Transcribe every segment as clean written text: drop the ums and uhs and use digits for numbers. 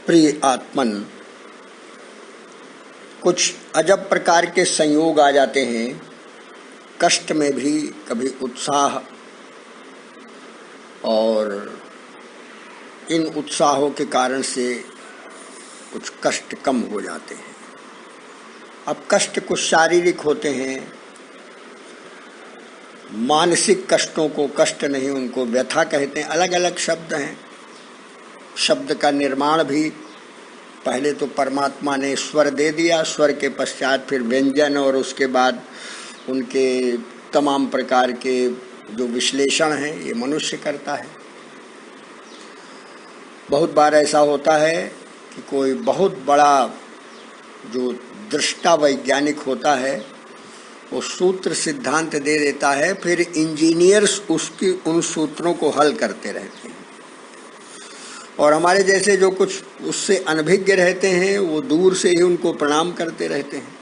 प्रिय आत्मन, कुछ अजब प्रकार के संयोग आ जाते हैं। कष्ट में भी कभी उत्साह, और इन उत्साहों के कारण से कुछ कष्ट कम हो जाते हैं। अब कष्ट कुछ शारीरिक होते हैं, मानसिक कष्टों को कष्ट नहीं, उनको व्यथा कहते हैं। अलग अलग शब्द हैं। शब्द का निर्माण भी पहले तो परमात्मा ने स्वर दे दिया, स्वर के पश्चात फिर व्यंजन, और उसके बाद उनके तमाम प्रकार के जो विश्लेषण है ये मनुष्य करता है। बहुत बार ऐसा होता है कि कोई बहुत बड़ा जो दृष्टा वैज्ञानिक होता है वो सूत्र सिद्धांत दे देता है, फिर इंजीनियर्स उसकी उन सूत्रों को हल करते रहते हैं, और हमारे जैसे जो कुछ उससे अनभिज्ञ रहते हैं वो दूर से ही उनको प्रणाम करते रहते हैं।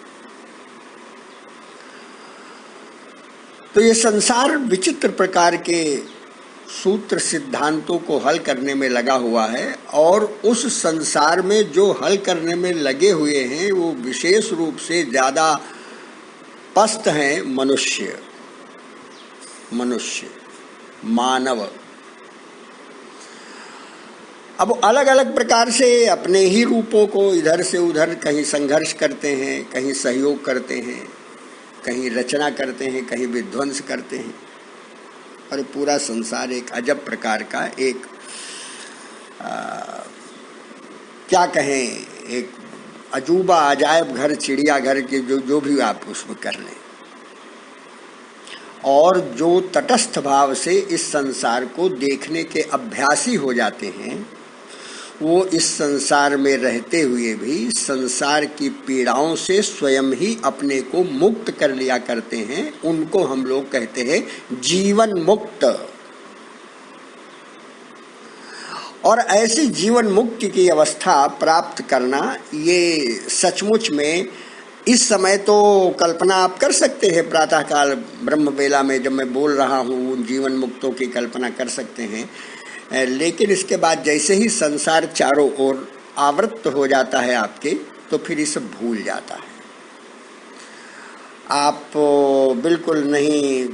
तो ये संसार विचित्र प्रकार के सूत्र सिद्धांतों को हल करने में लगा हुआ है, और उस संसार में जो हल करने में लगे हुए हैं वो विशेष रूप से ज्यादा पस्त हैं मनुष्य, मानव। अब अलग अलग प्रकार से अपने ही रूपों को इधर से उधर कहीं संघर्ष करते हैं, कहीं सहयोग करते हैं, कहीं रचना करते हैं, कहीं विध्वंस करते हैं। और पूरा संसार एक अजब प्रकार का एक क्या कहें, एक अजूबा, अजायब घर, चिड़ियाघर के जो भी आप उसमें कर लें। और जो तटस्थ भाव से इस संसार को देखने के अभ्यासी हो जाते हैं, वो इस संसार में रहते हुए भी संसार की पीड़ाओं से स्वयं ही अपने को मुक्त कर लिया करते हैं। उनको हम लोग कहते हैं जीवन मुक्त। और ऐसी जीवन मुक्ति की अवस्था प्राप्त करना, ये सचमुच में इस समय तो कल्पना आप कर सकते हैं। प्रातःकाल ब्रह्म वेला में जब मैं बोल रहा हूँ, जीवन मुक्तों की कल्पना कर सकते हैं, लेकिन इसके बाद जैसे ही संसार चारों ओर आवृत हो जाता है आपके, तो फिर इसे भूल जाता है। आप बिल्कुल नहीं,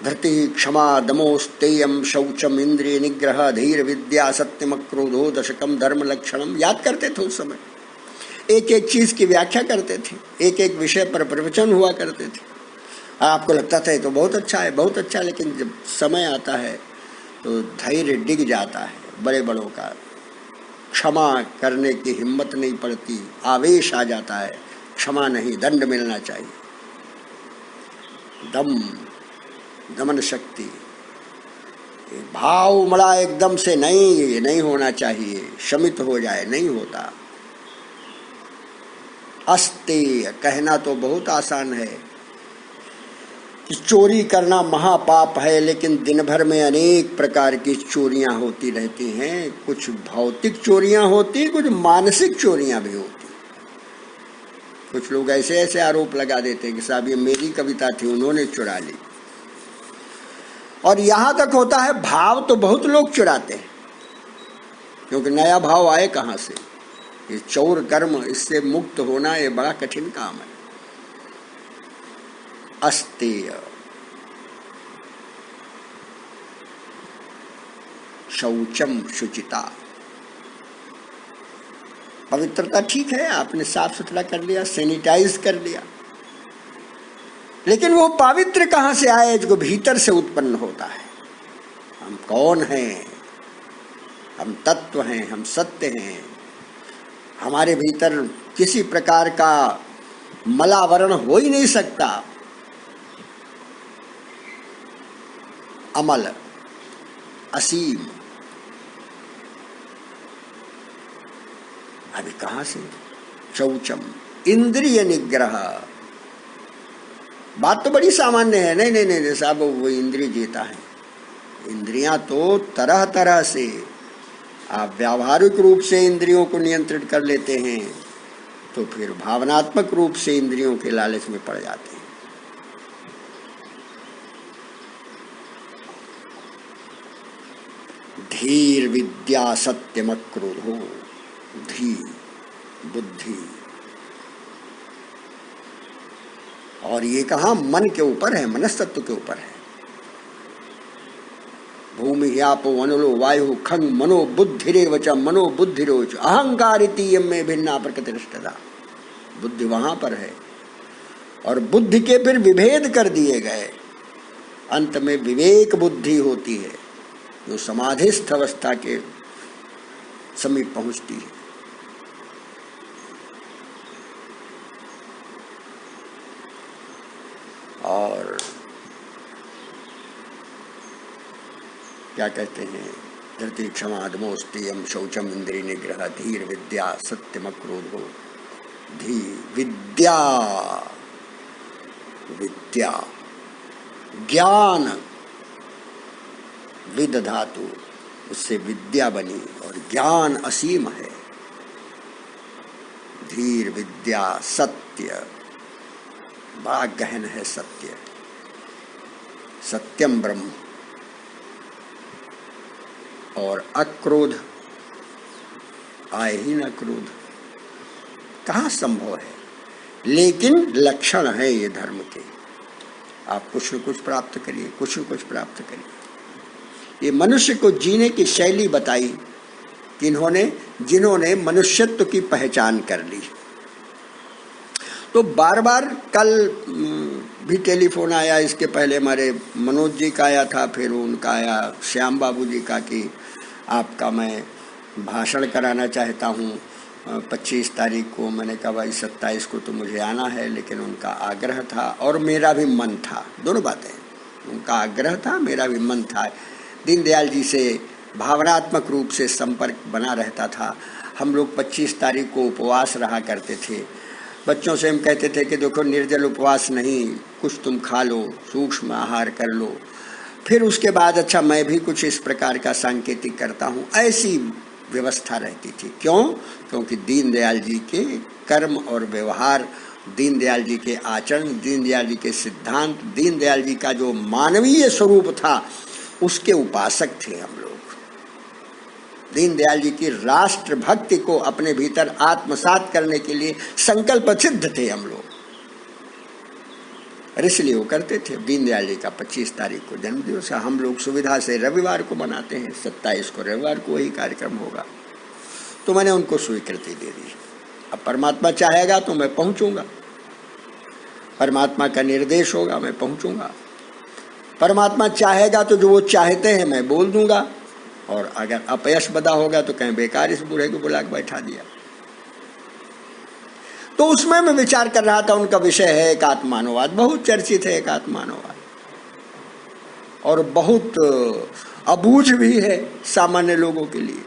धृति क्षमा दमोस्तेयम शौचम इंद्रिय निग्रह धीर विद्या सत्यम क्रोधो दशकम धर्म लक्षणम याद करते थे। उस समय एक एक चीज की व्याख्या करते थे, एक एक विषय पर प्रवचन हुआ करते थे। आपको लगता था ये तो बहुत अच्छा है, बहुत अच्छा, लेकिन जब समय आता है तो धैर्य डिग जाता है बड़े बड़ों का। क्षमा करने की हिम्मत नहीं पड़ती, आवेश आ जाता है, क्षमा नहीं, दंड मिलना चाहिए। दमन शक्ति, भाव उमड़ा एकदम से, नहीं ये नहीं होना चाहिए, शमित हो जाए, नहीं होता। अस्तेय कहना तो बहुत आसान है कि चोरी करना महापाप है, लेकिन दिन भर में अनेक प्रकार की चोरियां होती रहती हैं। कुछ भौतिक चोरियां होती, कुछ मानसिक चोरियां भी होती। कुछ लोग ऐसे ऐसे आरोप लगा देते हैं कि साहब ये मेरी कविता थी, उन्होंने चुरा ली। और यहां तक होता है भाव तो बहुत लोग चुराते हैं, क्योंकि नया भाव आए कहां से। ये चौर कर्म, इससे मुक्त होना ये बड़ा कठिन काम है। अस्तेय शौचम शुचिता, पवित्रता ठीक है, आपने साफ सुथरा कर लिया, सैनिटाइज कर लिया, लेकिन वो पवित्र कहां से आए जो भीतर से उत्पन्न होता है। हम कौन हैं? हम तत्व हैं, हम सत्य हैं। हमारे भीतर किसी प्रकार का मलावरण हो ही नहीं सकता। अमल, असीम, अभी कहां से? शौचम, इंद्रिय निग्रह, बात तो बड़ी सामान्य है। नहीं नहीं नहीं साहब, वो इंद्रिय जीता है। इंद्रियां तो तरह तरह से, आप व्यावहारिक रूप से इंद्रियों को नियंत्रित कर लेते हैं, तो फिर भावनात्मक रूप से इंद्रियों के लालच में पड़ जाते हैं। धीर विद्या सत्यम क्रोधो, धी, बुद्धि। और ये कहाँ मन के ऊपर है, मनस्तत्व के ऊपर है। भूमि आपो वनलो वायु खंग मनो बुद्धिरेव च मनो बुद्धिरोच अहंकारिति में भिन्ना प्रकृतिष्ठता। बुद्धि वहां पर है और बुद्धि के फिर विभेद कर दिए गए। अंत में विवेक बुद्धि होती है जो समाधिस्थ अवस्था के समीप पहुंचती है। और क्या कहते हैं, धरती क्षमा दमोस्तियम शौचम इंद्रिय निग्रह धीर विद्या सत्यम क्रोधो। धी विद्या, विद्या ज्ञान, विद धातु उससे विद्या बनी और ज्ञान असीम है। धीर विद्या सत्य, बड़ा गहन है सत्य। सत्यम ब्रह्म। और अक्रोध, आए ही न क्रोध, कहाँ संभव है, लेकिन लक्षण है ये धर्म के। आप कुछ न कुछ प्राप्त करिए, कुछ न कुछ प्राप्त करिए। ये मनुष्य को जीने की शैली बताई जिन्होंने मनुष्यत्व की पहचान कर ली। तो बार बार कल भी टेलीफोन आया, इसके पहले हमारे मनोज जी का आया था, फिर उनका आया श्याम बाबू जी का कि आपका मैं भाषण कराना चाहता हूँ 25 तारीख को। मैंने कहा भाई 27 को तो मुझे आना है, लेकिन उनका आग्रह था और मेरा भी मन था, दोनों बातें। उनका आग्रह था, मेरा भी मन था। दीनदयाल जी से भावनात्मक रूप से संपर्क बना रहता था। हम लोग 25 तारीख को उपवास रहा करते थे। बच्चों से हम कहते थे कि देखो निर्जल उपवास नहीं, कुछ तुम खा लो, सूक्ष्म आहार कर लो। फिर उसके बाद अच्छा मैं भी कुछ इस प्रकार का सांकेतिक करता हूँ, ऐसी व्यवस्था रहती थी। क्यों? क्योंकि दीनदयाल जी के कर्म और व्यवहार, दीनदयाल जी के आचरण, दीनदयाल जी के सिद्धांत, दीनदयाल जी का जो मानवीय स्वरूप था उसके उपासक थे हम लोग। दीनदयाल जी की राष्ट्र भक्ति को अपने भीतर आत्मसात करने के लिए संकल्प सिद्ध थे हम लोग। इसलिए वो करते थे। दीनदयाल जी का 25 तारीख को जन्म दिवस है। हम लोग सुविधा से रविवार को मनाते हैं, 27 को रविवार को वही कार्यक्रम होगा। तो मैंने उनको स्वीकृति दे दी। अब परमात्मा चाहेगा तो मैं पहुंचूंगा, परमात्मा का निर्देश होगा मैं पहुंचूंगा। परमात्मा चाहेगा तो जो वो चाहते हैं मैं बोल दूंगा, और अगर अपयश बदा होगा तो कहीं बेकार इस बूढ़े को बुला के बैठा दिया। तो उसमें मैं विचार कर रहा था, उनका विषय है एकात्मानुवाद, बहुत चर्चित है एकात्मानुवाद, और बहुत अबूझ भी है सामान्य लोगों के लिए।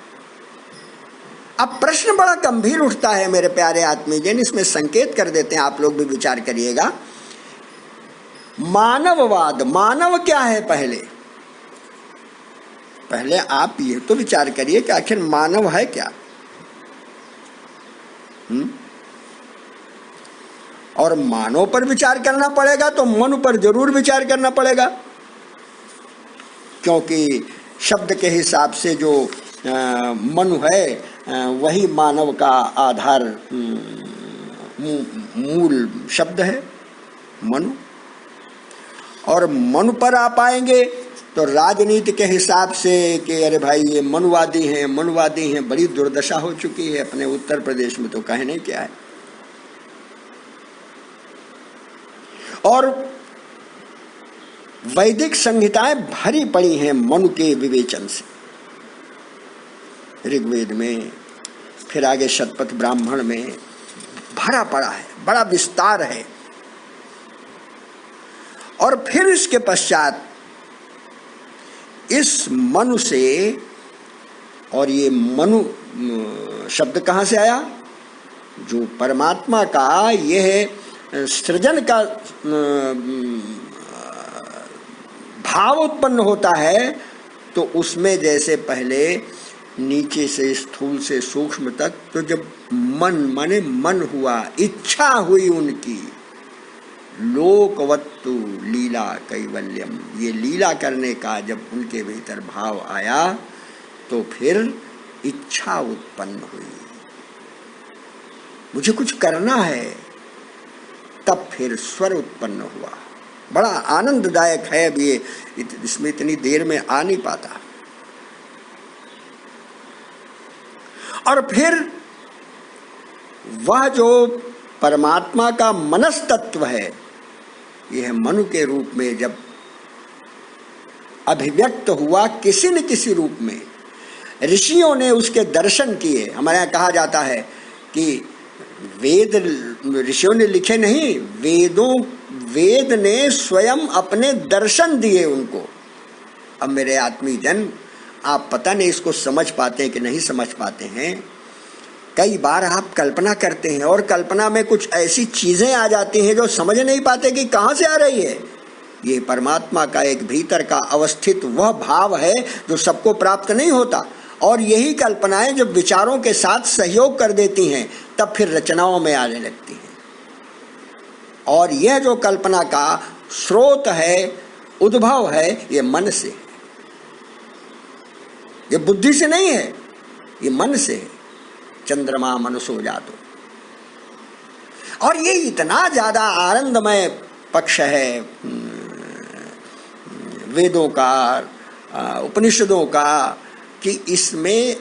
अब प्रश्न बड़ा गंभीर उठता है मेरे प्यारे आत्मीजन, इसमें संकेत कर देते हैं, आप लोग भी विचार करिएगा। मानववाद, मानव क्या है? पहले आप ये तो विचार करिए कि आखिर मानव है क्या। और मानव पर विचार करना पड़ेगा तो मन पर जरूर विचार करना पड़ेगा, क्योंकि शब्द के हिसाब से जो मनु है वही मानव का आधार मूल शब्द है मनु। और मनु पर आ पाएंगे तो राजनीति के हिसाब से कि अरे भाई ये मनुवादी हैं, बड़ी दुर्दशा हो चुकी है अपने उत्तर प्रदेश में, तो कहने क्या है। और वैदिक संहिताएं भरी पड़ी हैं मनु के विवेचन से, ऋग्वेद में, फिर आगे शतपथ ब्राह्मण में भरा पड़ा है, बड़ा विस्तार है। और फिर इसके पश्चात इस मनु से, और ये मनु शब्द कहाँ से आया? जो परमात्मा का यह सृजन का भाव उत्पन्न होता है, तो उसमें जैसे पहले नीचे से स्थूल से सूक्ष्म तक, तो जब मन हुआ, इच्छा हुई उनकी, लोकवत्तु लीला कैवल्यम, ये लीला करने का जब उनके भीतर भाव आया तो फिर इच्छा उत्पन्न हुई। मुझे कुछ करना है। तब फिर स्वर उत्पन्न हुआ। बड़ा आनंददायक है। अब ये इसमें इतनी देर में आ नहीं पाता। और फिर वह जो परमात्मा का मनस्तत्व है, यह मनु के रूप में जब अभिव्यक्त हुआ किसी न किसी रूप में, ऋषियों ने उसके दर्शन किए। हमारे यहाँ कहा जाता है कि वेद ऋषियों ने लिखे नहीं, वेद ने स्वयं अपने दर्शन दिए उनको। अब मेरे आत्मी जन, आप पता नहीं इसको समझ पाते हैं कि नहीं समझ पाते हैं। कई बार आप कल्पना करते हैं और कल्पना में कुछ ऐसी चीजें आ जाती हैं जो समझ नहीं पाते कि कहाँ से आ रही है। ये परमात्मा का एक भीतर का अवस्थित वह भाव है जो सबको प्राप्त नहीं होता। और यही कल्पनाएं जब विचारों के साथ सहयोग कर देती हैं तब फिर रचनाओं में आने लगती हैं। और यह जो कल्पना का स्रोत है, उद्भव है, ये मन से है, ये बुद्धि से नहीं है, ये मन से है। चंद्रमा मनसो जातो। और ये इतना ज्यादा आनंदमय पक्ष है वेदों का, उपनिषदों का, कि इसमें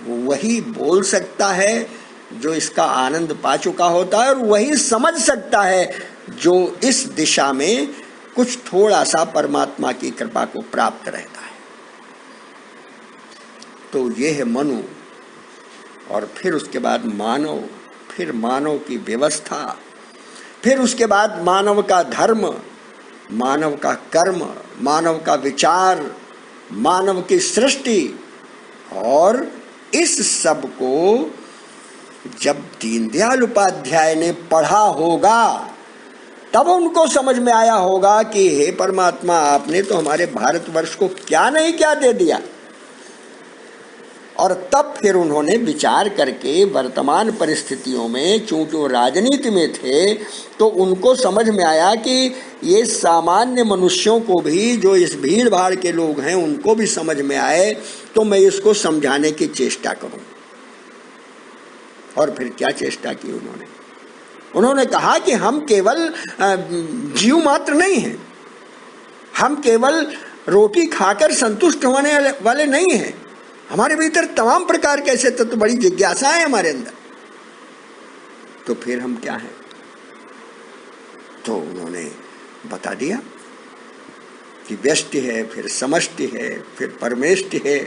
वही बोल सकता है जो इसका आनंद पा चुका होता है, और वही समझ सकता है जो इस दिशा में कुछ थोड़ा सा परमात्मा की कृपा को प्राप्त रहता है। तो ये है मनु। और फिर उसके बाद मानव, फिर मानव की व्यवस्था, फिर उसके बाद मानव का धर्म, मानव का कर्म, मानव का विचार, मानव की सृष्टि। और इस सब को जब दीनदयाल उपाध्याय ने पढ़ा होगा तब उनको समझ में आया होगा कि हे परमात्मा, आपने तो हमारे भारतवर्ष को क्या नहीं क्या दे दिया। और तब फिर उन्होंने विचार करके वर्तमान परिस्थितियों में, चूंकि वो राजनीति में थे, तो उनको समझ में आया कि ये सामान्य मनुष्यों को भी, जो इस भीड़ भाड़ के लोग हैं, उनको भी समझ में आए, तो मैं इसको समझाने की चेष्टा करूं। और फिर क्या चेष्टा की उन्होंने कहा कि हम केवल जीव मात्र नहीं हैं, हम केवल रोटी खाकर संतुष्ट होने वाले नहीं हैं, हमारे भीतर तमाम प्रकार के ऐसे तत्व, बड़ी जिज्ञासा है हमारे अंदर। तो फिर हम क्या हैं? तो उन्होंने बता दिया कि व्यष्टि है, फिर समष्टि है, फिर परमेष्टि है।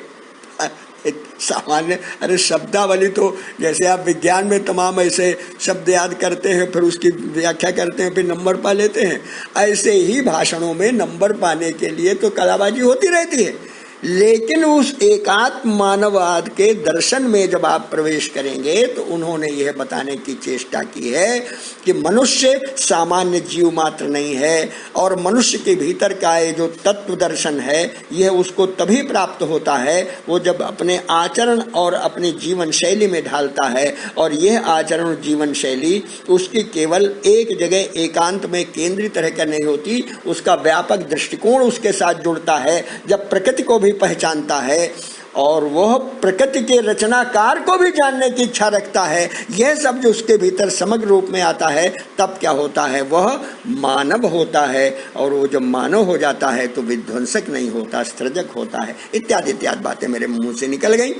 सामान्य अरे शब्दावली तो जैसे आप विज्ञान में तमाम ऐसे शब्द याद करते हैं, फिर उसकी व्याख्या करते हैं, फिर नंबर पा लेते हैं, ऐसे ही भाषणों में नंबर पाने के लिए तो कलाबाजी होती रहती है। लेकिन उस एकात्म मानववाद के दर्शन में जब आप प्रवेश करेंगे तो उन्होंने यह बताने की चेष्टा की है कि मनुष्य सामान्य जीव मात्र नहीं है, और मनुष्य के भीतर का ये जो तत्व दर्शन है यह उसको तभी प्राप्त होता है वो जब अपने आचरण और अपनी जीवन शैली में ढालता है। और यह आचरण जीवन शैली उसकी केवल एक जगह एकांत में केंद्रित रहकर नहीं होती, उसका व्यापक दृष्टिकोण उसके साथ जुड़ता है। जब प्रकृति को भी पहचानता है और वह प्रकृति के रचनाकार को भी जानने की इच्छा रखता है, यह सब जो उसके भीतर समग्र रूप में आता है, तब क्या होता है? वह मानव होता है। और वो जब मानव हो जाता है तो विध्वंसक नहीं होता, सृजक होता है। इत्यादि इत्यादि बातें मेरे मुंह से निकल गई।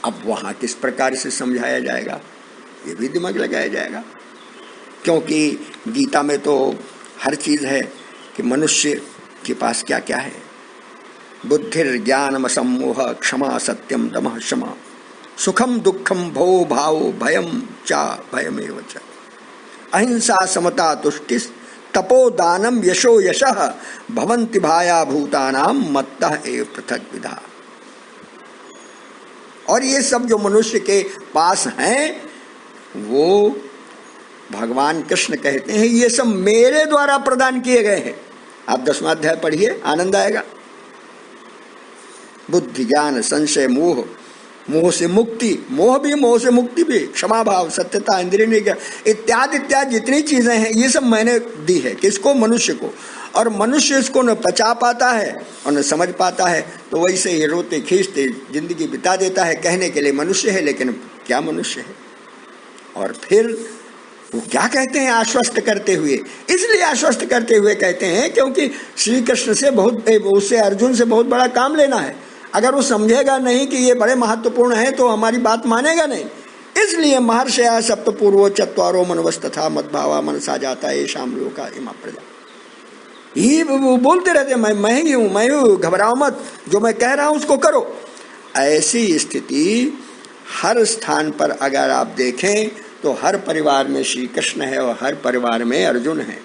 अब वहां किस प्रकार से समझाया जाएगा, ये भी दिमाग लगाया जाएगा, क्योंकि गीता में तो हर चीज है कि मनुष्य के पास क्या क्या है। बुद्धिर ज्ञानम सम्मोह क्षमा सत्यम दमः क्षमा सुखम दुखम भो भाव भयम चा भयमेव च अहिंसा समता तुष्टिस् तपो दानम यशो यशः भवन्ति भाया भूतानाम मत्तः एव पृथक विधा। और ये सब जो मनुष्य के पास हैं वो भगवान कृष्ण कहते हैं ये सब मेरे द्वारा प्रदान किए गए हैं। आप 10वां अध्याय पढ़िए, आनंद आएगा। बुद्धि ज्ञान संशय मोह, मोह से मुक्ति, मोह भी मोह से मुक्ति भी, क्षमा भाव सत्यता इंद्रिय निग्रह इत्यादि इत्यादि जितनी चीजें हैं ये सब मैंने दी है। किसको? मनुष्य को। और मनुष्य इसको न पचा पाता है और न समझ पाता है, तो वैसे ही रोते खींचते जिंदगी बिता देता है। कहने के लिए मनुष्य है, लेकिन क्या मनुष्य है। और फिर वो क्या कहते हैं आश्वस्त करते हुए, इसलिए आश्वस्त करते हुए कहते हैं क्योंकि श्री कृष्ण से उससे अर्जुन से बहुत बड़ा काम लेना है। अगर वो समझेगा नहीं कि ये बड़े महत्वपूर्ण है तो हमारी बात मानेगा नहीं। इसलिए महर्षया सप्तपूर्वो चत्वारो मनवस्तथा मद्भावा मनसा जाता है शाम लोका इमा प्रजा। ये वो बोलते रहते मैं ही हूँ, मैं हूँ, घबराओ मत, जो मैं कह रहा हूँ उसको करो। ऐसी स्थिति हर स्थान पर अगर आप देखें तो हर परिवार में श्री कृष्ण है और हर परिवार में अर्जुन है।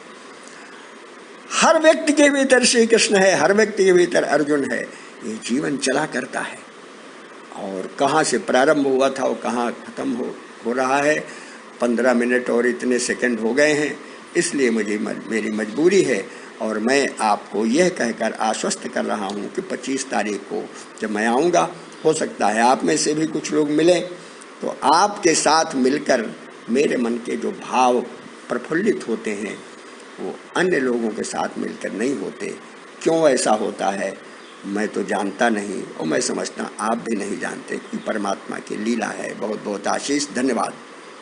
हर व्यक्ति के भीतर श्री कृष्ण है, हर व्यक्ति के भीतर अर्जुन है। ये जीवन चला करता है और कहाँ से प्रारंभ हुआ था और कहाँ खत्म हो रहा है। 15 मिनट और इतने सेकंड हो गए हैं, इसलिए मेरी मजबूरी है और मैं आपको यह कहकर आश्वस्त कर रहा हूँ कि 25 तारीख को जब मैं आऊँगा, हो सकता है आप में से भी कुछ लोग मिलें, तो आपके साथ मिलकर मेरे मन के जो भाव प्रफुल्लित होते हैं वो अन्य लोगों के साथ मिलकर नहीं होते। क्यों ऐसा होता है मैं तो जानता नहीं और मैं समझता आप भी नहीं जानते कि परमात्मा की लीला है। बहुत बहुत आशीष, धन्यवाद।